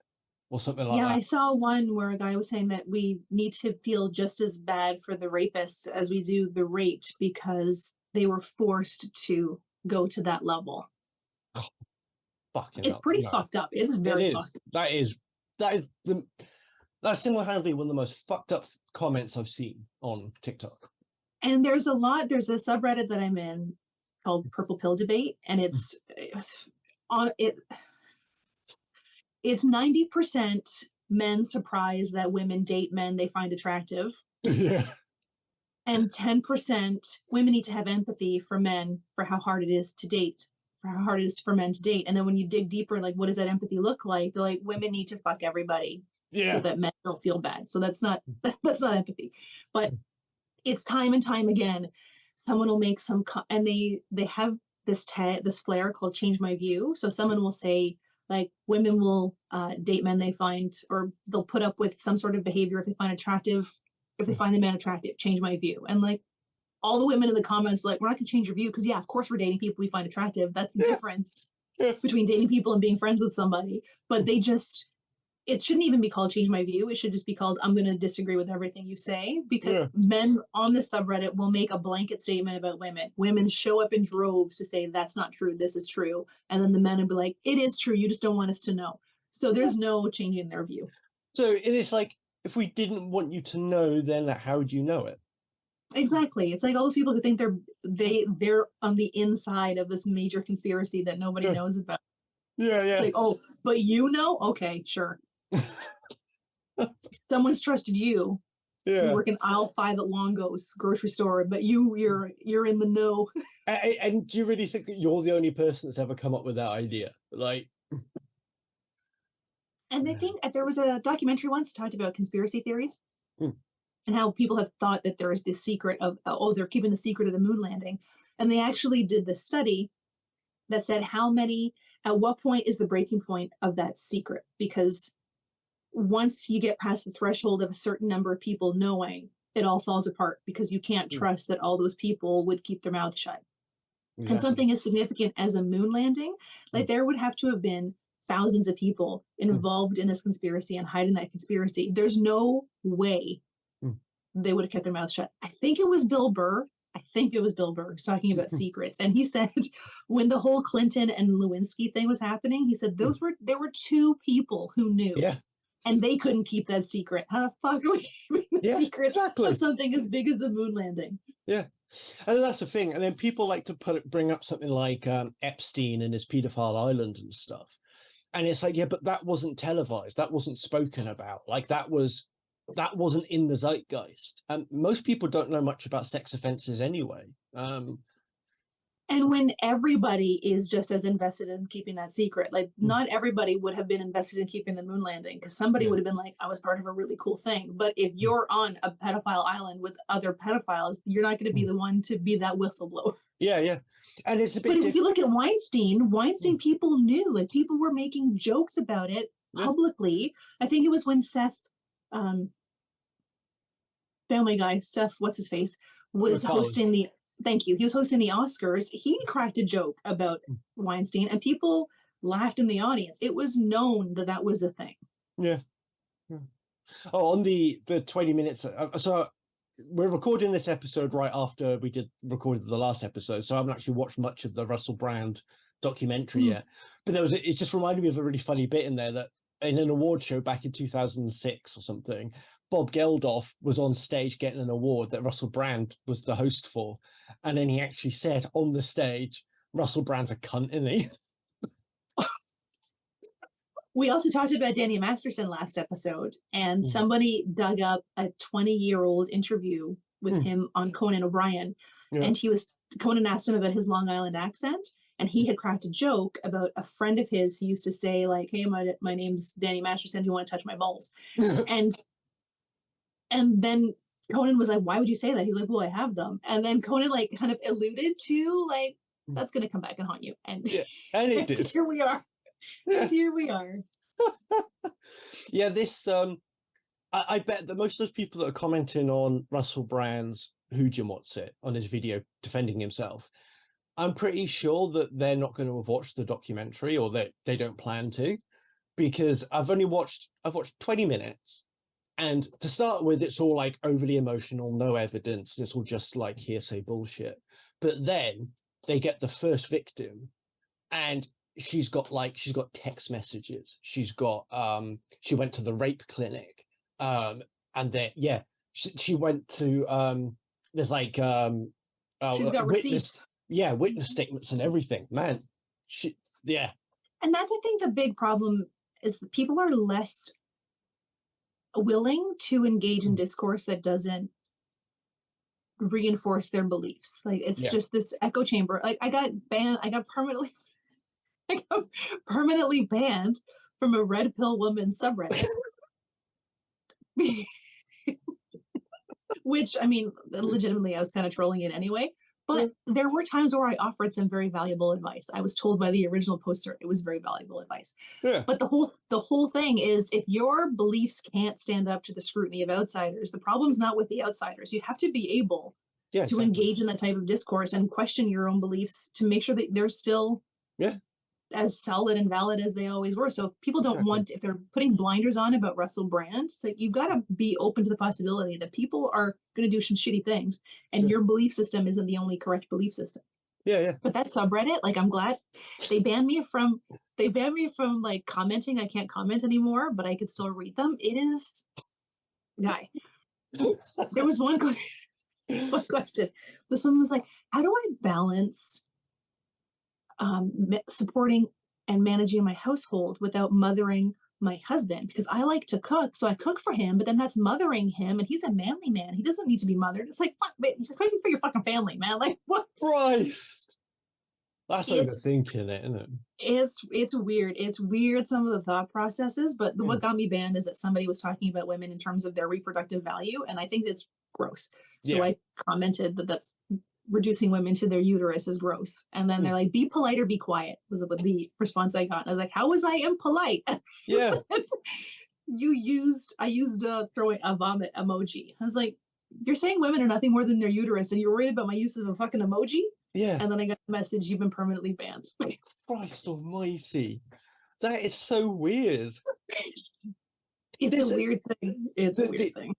or something like Yeah, that. I saw one where a guy was saying that we need to feel just as bad for the rapists as we do the raped, because they were forced to go to that level. Oh, fucking It's hell, pretty no. fucked up. It's very It fucked is. That's single-handedly one of the most fucked up comments I've seen on TikTok. And there's a subreddit that I'm in called Purple Pill Debate, and it's 90% men surprised that women date men they find attractive, Yeah. and 10% women need to have empathy for men, for how hard it is to date, for how hard it is for men to date. And then when you dig deeper, like, what does that empathy look like? They're like, women need to fuck everybody so that men don't feel bad. So that's not empathy. But it's time and time again, someone will make and they have this flair called Change My View. So someone will say, like, women will date men they find, or they'll put up with some sort of behavior if they find attractive, if they find the man attractive. Change my view. And like, all the women in the comments are like, we're not gonna change your view, because yeah, of course we're dating people we find attractive. That's the difference between dating people and being friends with somebody. But it shouldn't even be called Change My View. It should just be called, I'm going to disagree with everything you say, because men on this subreddit will make a blanket statement about women. Women show up in droves to say, that's not true, this is true. And then the men will be like, it is true, you just don't want us to know. So there's no changing their view. So it is like, if we didn't want you to know, then how would you know it? Exactly. It's like all those people who think they're on the inside of this major conspiracy that nobody knows about. Yeah. It's like, oh, but you know? Okay, sure. Someone's trusted you. You work in aisle 5 at Longo's grocery store, but you're in the know. And do you really think that you're the only person that's ever come up with that idea? Like, and I think there was a documentary once talked about conspiracy theories and how people have thought that there is this secret of, they're keeping the secret of the moon landing. And they actually did this study that said at what point is the breaking point of that secret? Because once you get past the threshold of a certain number of people knowing, it all falls apart, because you can't trust that all those people would keep their mouths shut. Exactly. And something as significant as a moon landing, like there would have to have been thousands of people involved in this conspiracy and hiding that conspiracy. There's no way they would have kept their mouths shut. I think it was Bill Burr was talking about secrets. And he said when the whole Clinton and Lewinsky thing was happening, he said there were 2 people who knew. Yeah. And they couldn't keep that secret. How the fuck are we keeping the secret of something as big as the moon landing? Yeah. And that's the thing. And then people like to bring up something like Epstein and his pedophile island and stuff. And it's like, yeah, but that wasn't televised. That wasn't spoken about. Like that wasn't in the zeitgeist. And most people don't know much about sex offenses anyway. And when everybody is just as invested in keeping that secret, like not everybody would have been invested in keeping the moon landing, because somebody would have been like, I was part of a really cool thing. But if you're on a pedophile island with other pedophiles, you're not going to be the one to be that whistleblower. Yeah. And it's a bit. But if you look at Weinstein, people knew, like people were making jokes about it publicly. I think it was when Seth, Family Guy, Seth, what's his face, was hosting the. Thank you. He was hosting the Oscars. He cracked a joke about Weinstein, and people laughed in the audience. It was known that was a thing. Yeah. Oh, on the 20 minutes. So we're recording this episode right after we recorded the last episode. So I haven't actually watched much of the Russell Brand documentary yet. But it just reminded me of a really funny bit in there that in an award show back in 2006 or something, Bob Geldof was on stage getting an award that Russell Brand was the host for. And then he actually said on the stage, Russell Brand's a cunt, isn't he? We also talked about Danny Masterson last episode, and somebody dug up a 20-year-old interview with him on Conan O'Brien. Yeah. And Conan asked him about his Long Island accent, and he had cracked a joke about a friend of his who used to say, like, hey, my name's Danny Masterson, do you want to touch my balls? and then Conan was like, why would you say that? He's like, well, I have them. And then Conan like kind of alluded to like, that's going to come back and haunt you. And, and it did. Here we are. And here we are. Yeah, this I bet that most of those people that are commenting on Russell Brand's Who'd You What's It on his video defending himself, I'm pretty sure that they're not going to have watched the documentary, or that they don't plan to, because I've watched 20 minutes, and to start with, it's all like overly emotional, no evidence, it's all just like hearsay bullshit. But then they get the first victim, and she's got text messages. She's got she went to the rape clinic, and then she went to there's like she's got receipts. Witness statements and everything. Man, and that's, I think, the big problem is that people are less willing to engage in discourse that doesn't reinforce their beliefs. Like it's just this echo chamber. Like I got permanently banned from a red pill woman subreddit. Which, I mean, legitimately, I was kind of trolling it anyway. But there were times where I offered some very valuable advice. I was told by the original poster it was very valuable advice. Yeah. But the whole thing is, if your beliefs can't stand up to the scrutiny of outsiders, the problem's not with the outsiders. You have to be able to engage in that type of discourse and question your own beliefs to make sure that they're still as solid and valid as they always were. So if people don't want, if they're putting blinders on about Russell Brand, it's like you've got to be open to the possibility that people are going to do some shitty things, and your belief system isn't the only correct belief system. But that subreddit, like, I'm glad they banned me from like commenting. I can't comment anymore, but I could still read them. It is, guy. There was one question. This one was like, how do I balance supporting and managing my household without mothering my husband? Because I like to cook, so I cook for him, but then that's mothering him, and he's a manly man. He doesn't need to be mothered. It's like, fuck, man, you're cooking for your fucking family, man. Like, what? Christ. That's overthinking it, isn't it? It's weird. It's weird, some of the thought processes, but what got me banned is that somebody was talking about women in terms of their reproductive value, and I think it's gross. So I commented that that's reducing women to their uterus is gross. And then they're like, be polite or be quiet, was the response I got. And I was like, how was I impolite? Yeah. I used throwing a vomit emoji. I was like, you're saying women are nothing more than their uterus, and you're worried about my use of a fucking emoji? Yeah. And then I got a message, you've been permanently banned. Christ almighty. That is so weird. It's a weird thing. It's a weird thing.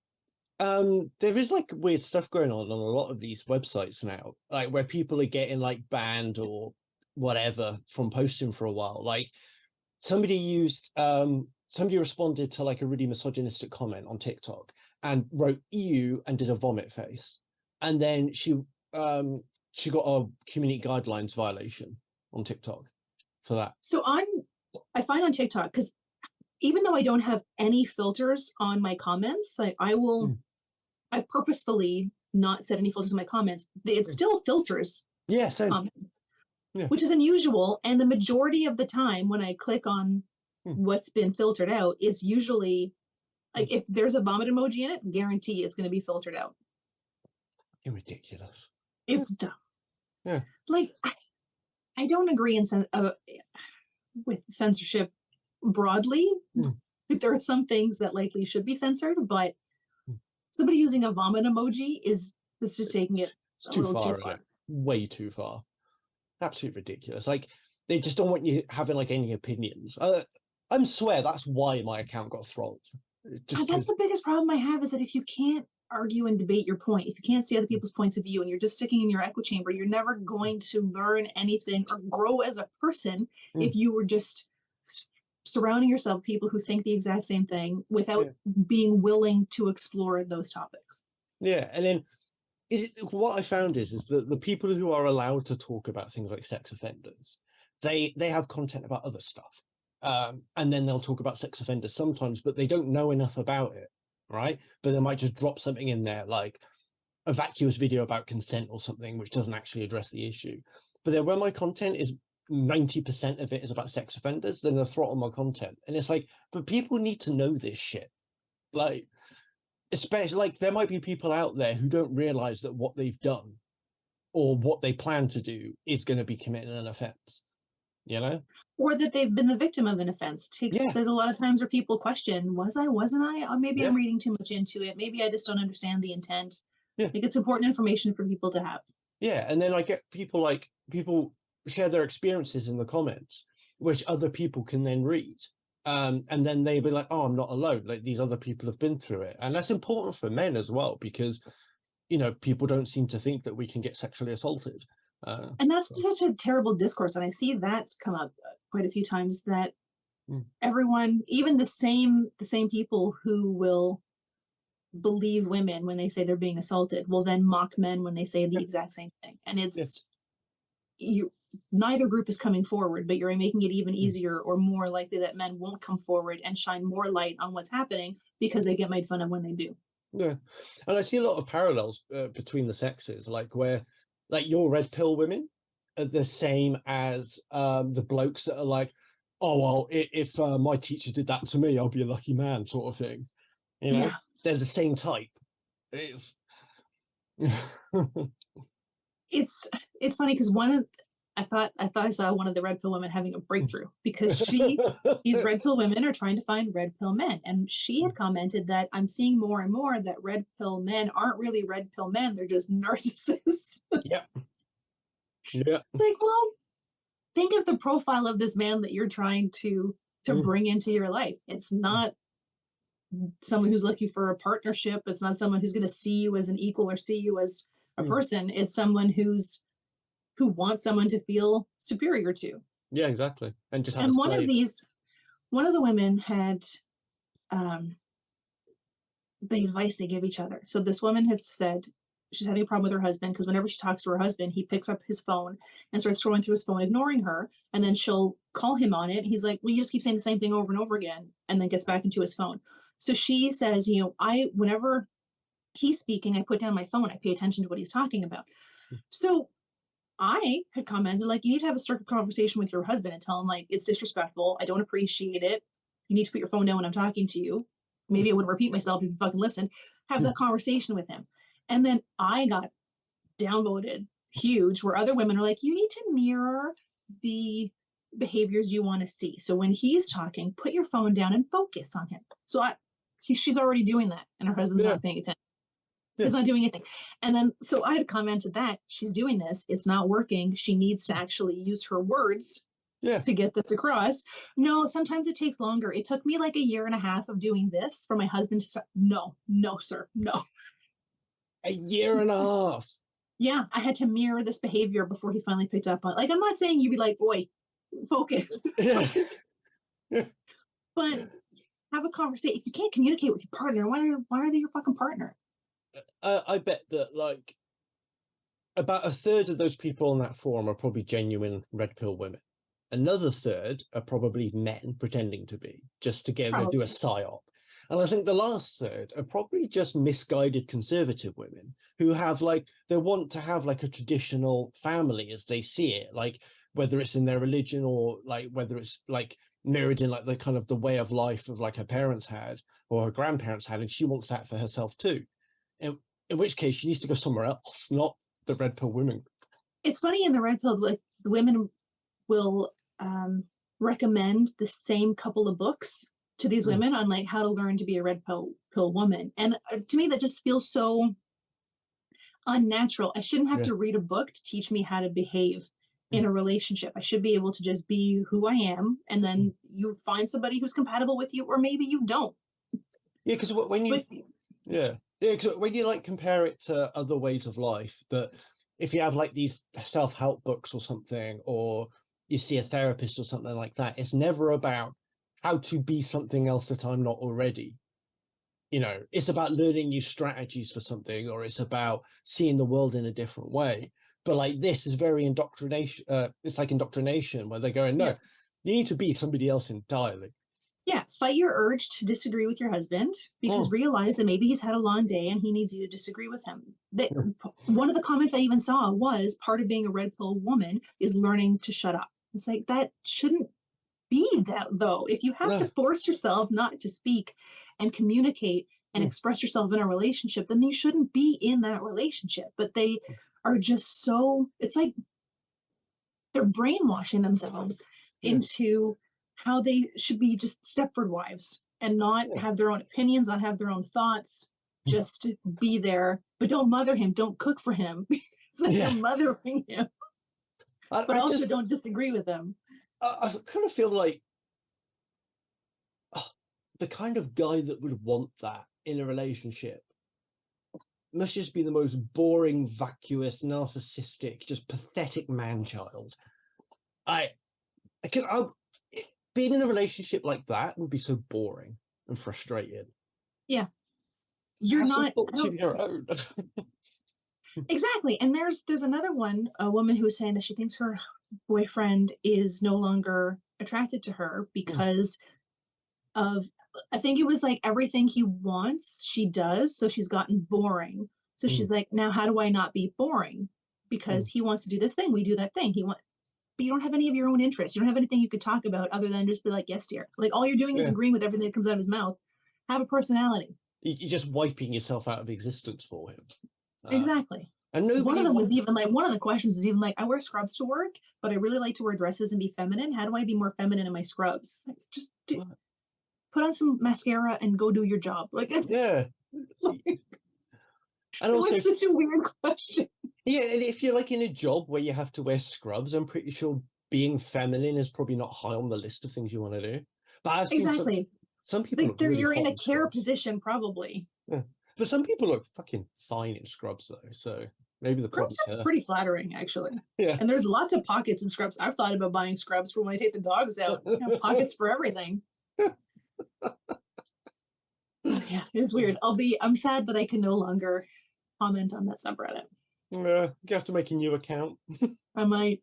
There is like weird stuff going on a lot of these websites now, like where people are getting like banned or whatever from posting for a while. Like somebody responded to like a really misogynistic comment on TikTok and wrote "ew" and did a vomit face, and then she got a community guidelines violation on TikTok for that. So I find on TikTok, because even though I don't have any filters on my comments, like I've purposefully not set any filters in my comments. It still filters comments, which is unusual. And the majority of the time when I click on what's been filtered out, it's usually like, if there's a vomit emoji in it, guarantee it's going to be filtered out. Fucking ridiculous. It's dumb. Yeah. Like, I don't agree with censorship broadly. There are some things that likely should be censored, but somebody using a vomit emoji it's just taking it a little too far. Way too far. Absolutely ridiculous. Like, they just don't want you having like any opinions. I swear that's why my account got thrown. That's the biggest problem I have, is that if you can't argue and debate your point, if you can't see other people's points of view and you're just sticking in your echo chamber, you're never going to learn anything or grow as a person if you were just surrounding yourself with people who think the exact same thing without being willing to explore those topics. Yeah, and then what I found is that the people who are allowed to talk about things like sex offenders, they have content about other stuff, and then they'll talk about sex offenders sometimes, but they don't know enough about it, right? But they might just drop something in there like a vacuous video about consent or something, which doesn't actually address the issue. But then when my content is 90% of it is about sex offenders, then they'll throttle my content, and it's like, but people need to know this shit, like. Especially, like, there might be people out there who don't realize that what they've done or what they plan to do is going to be committing an offense, you know? Or that they've been the victim of an offense. There's a lot of times where people question, wasn't I? Or maybe I'm reading too much into it. Maybe I just don't understand the intent. Yeah. I think it's important information for people to have. Yeah, and then I get people share their experiences in the comments, which other people can then read. And then they'll be like, oh, I'm not alone. Like, these other people have been through it. And that's important for men as well, because, you know, people don't seem to think that we can get sexually assaulted. And that's such a terrible discourse. And I see that's come up quite a few times, that everyone, even the same people who will believe women when they say they're being assaulted, will then mock men when they say the exact same thing. And it's neither group is coming forward, but you're making it even easier or more likely that men won't come forward and shine more light on what's happening because they get made fun of when they do. Yeah, and I see a lot of parallels between the sexes, like where, like, your red pill women are the same as the blokes that are like, oh, well, if my teacher did that to me, I'll be a lucky man, sort of thing. You know, they're the same type. It's it's funny because I thought I saw one of the red pill women having a breakthrough, because these red pill women are trying to find red pill men. And she had commented that I'm seeing more and more that red pill men aren't really red pill men. They're just narcissists. Yeah. It's like, well, think of the profile of this man that you're trying to bring into your life. It's not someone who's looking for a partnership. It's not someone who's going to see you as an equal or see you as a person. It's someone who wants someone to feel superior to. Yeah, exactly. And just have and one of the women had the advice they give each other. So this woman had said she's having a problem with her husband because whenever she talks to her husband, he picks up his phone and starts scrolling through his phone, ignoring her. And then she'll call him on it. He's like, well, you just keep saying the same thing over and over again, and then gets back into his phone. So she says, whenever he's speaking, I put down my phone. I pay attention to what he's talking about. So I had commented, like, you need to have a circuit conversation with your husband and tell him, like, it's disrespectful. I don't appreciate it. You need to put your phone down when I'm talking to you. Maybe I wouldn't repeat myself if you fucking listen. Have that conversation with him. And then I got downvoted huge, where other women are like, you need to mirror the behaviors you want to see. So when he's talking, put your phone down and focus on him. So she's already doing that, and her husband's not paying attention. He's not doing anything. And then, so I had commented that she's doing this. It's not working. She needs to actually use her words to get this across. No, sometimes it takes longer. It took me like a year and a half of doing this for my husband to start. No, sir, no. A year and a half. Yeah, I had to mirror this behavior before he finally picked up on it. Like, I'm not saying you'd be like, boy, focus. But have a conversation. If you can't communicate with your partner, why are they your fucking partner? I bet that, like, about a third of those people on that forum are probably genuine red pill women. Another third are probably men pretending to be, just to do a psyop. And I think the last third are probably just misguided conservative women who have, like, they want to have, like, a traditional family as they see it, like, whether it's in their religion or, like, whether it's, like, mirrored in, like, the kind of the way of life of, like, her parents had or her grandparents had, and she wants that for herself too. In which case she needs to go somewhere else, not the red pill women. It's funny, in the red pill, like, the women will recommend the same couple of books to these women on, like, how to learn to be a red pill woman. And to me, that just feels so unnatural. I shouldn't have to read a book to teach me how to behave in a relationship. I should be able to just be who I am, and then you find somebody who's compatible with you, or maybe you don't. Yeah, because when you because when you, like, compare it to other ways of life, that if you have, like, these self-help books or something, or you see a therapist or something like that, it's never about how to be something else that I'm not already. You know, it's about learning new strategies for something, or it's about seeing the world in a different way. But like this is very indoctrination. It's like indoctrination where they're going, no, Yeah. you need to be somebody else entirely. Yeah, fight your urge to disagree with your husband because realize that maybe he's had a long day and he needs you to disagree with him. One of the comments I even saw was part of being a red pill woman is learning to shut up. It's like that shouldn't be that though. If you have to force yourself not to speak and communicate and express yourself in a relationship, then you shouldn't be in that relationship. But they are just so, it's like they're brainwashing themselves into how they should be just Stepford wives and not have their own opinions, not have their own thoughts, just be there. But don't mother him, don't cook for him. It's like you're mothering him. But also just don't disagree with him. I kind of feel like the kind of guy that would want that in a relationship must just be the most boring, vacuous, narcissistic, just pathetic man-child. Because being in a relationship like that would be so boring and frustrating. Yeah. You're not of your own. Exactly. And there's another one, a woman who was saying that she thinks her boyfriend is no longer attracted to her because of, I think it was like everything he wants, she does. So she's gotten boring. So she's like, now how do I not be boring? Because he wants to do this thing, we do that thing. But you don't have any of your own interests. You don't have anything you could talk about other than just be like, yes, dear. Like all you're doing is agreeing with everything that comes out of his mouth. Have a personality. You're just wiping yourself out of existence for him. Exactly. And one of them was even like, one of the questions is even like, I wear scrubs to work, but I really like to wear dresses and be feminine. How do I be more feminine in my scrubs? It's like, just put on some mascara and go do your job. Like, yeah. And also, it was such a weird question. Yeah, and if you're like in a job where you have to wear scrubs, I'm pretty sure being feminine is probably not high on the list of things you want to do. But I've seen some people like really you're in a care scrubs. Position, probably. Yeah. But some people look fucking fine in scrubs, though. So maybe the scrubs are pretty flattering, actually. Yeah. And there's lots of pockets in scrubs. I've thought about buying scrubs for when I take the dogs out. Pockets for everything. Yeah, it's weird. I'm sad that I can no longer comment on that subreddit. Yeah, you have to make a new account. I might.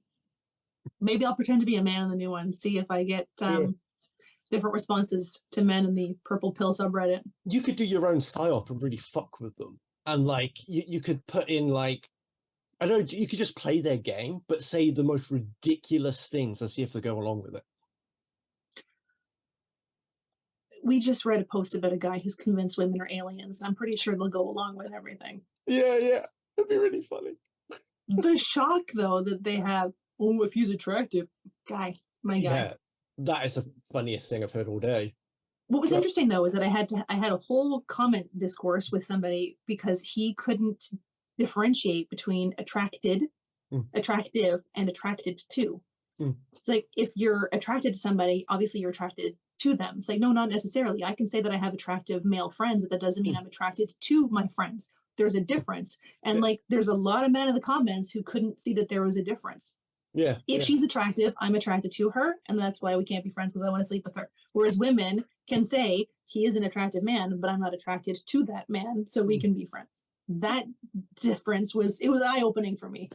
Maybe I'll pretend to be a man in the new one. See if I get different responses to men in the purple pill subreddit. You could do your own psyop and really fuck with them. And like you could put in like, I don't know, you could just play their game, but say the most ridiculous things and see if they go along with it. We just read a post about a guy who's convinced women are aliens. I'm pretty sure they'll go along with everything. Yeah. It'd be really funny. The shock, though, that they have, oh, if he's attractive. My guy. Yeah, that is the funniest thing I've heard all day. What was interesting, though, is that I had a whole comment discourse with somebody because he couldn't differentiate between attractive, and attracted to. It's like, if you're attracted to somebody, obviously you're attracted to them. It's like, no, not necessarily. I can say that I have attractive male friends, but that doesn't mean I'm attracted to my friends. There's a difference. And like, there's a lot of men in the comments who couldn't see that there was a difference. Yeah. If she's attractive, I'm attracted to her. And that's why we can't be friends, because I want to sleep with her. Whereas women can say, he is an attractive man, but I'm not attracted to that man. So we can be friends. That difference was eye-opening for me.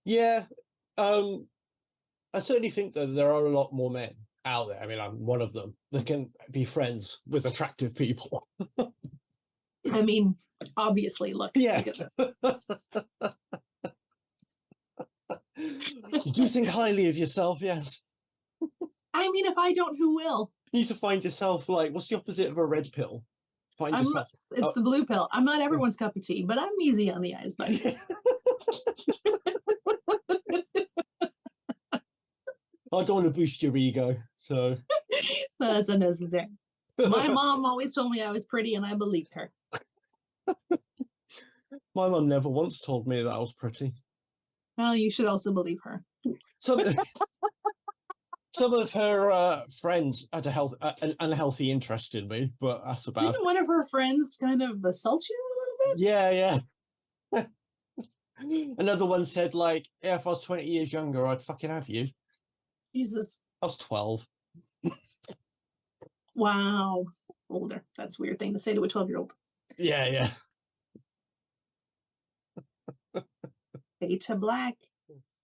Yeah. I certainly think that there are a lot more men out there. I mean, I'm one of them that can be friends with attractive people. I mean, obviously, look. Yeah. You do think highly of yourself, yes. I mean, if I don't, who will? You need to find yourself like, what's the opposite of a red pill? Find yourself. It's the blue pill. I'm not everyone's cup of tea, but I'm easy on the eyes, buddy. I don't want to boost your ego, so. That's unnecessary. My mom always told me I was pretty, and I believed her. My mum never once told me that I was pretty. Well, you should also believe her. Some of her friends had an unhealthy interest in me, but that's about. Didn't one of her friends kind of assault you a little bit? Yeah. Another one said, like, yeah, if I was 20 years younger, I'd fucking have you. Jesus. I was 12. Wow. Older. That's a weird thing to say to a 12-year-old. Yeah, yeah. Fade to black.